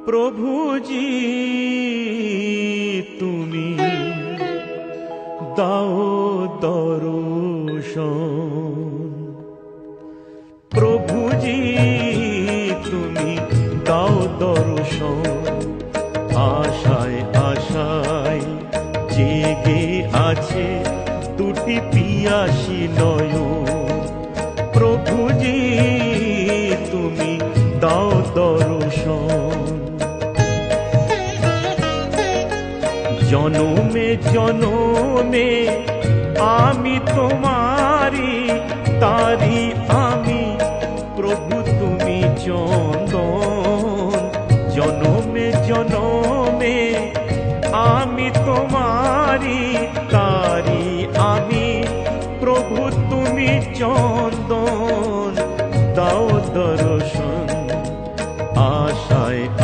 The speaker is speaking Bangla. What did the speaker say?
প্রভুজি তুমি দাও দর্শন, প্রভুজি তুমি দাও দর্শন। আশায় আশায় জেগে আছে দুটি পিয়াসী নয়ন, প্রভুজি তুমি দাও দর্শন। জনমে জনমে আমি তোমারি, তারি আমি প্রভু তুমি চন্দন। জনমে জনমে আমি তোমারি, তারি আমি প্রভু তুমি চন্দন।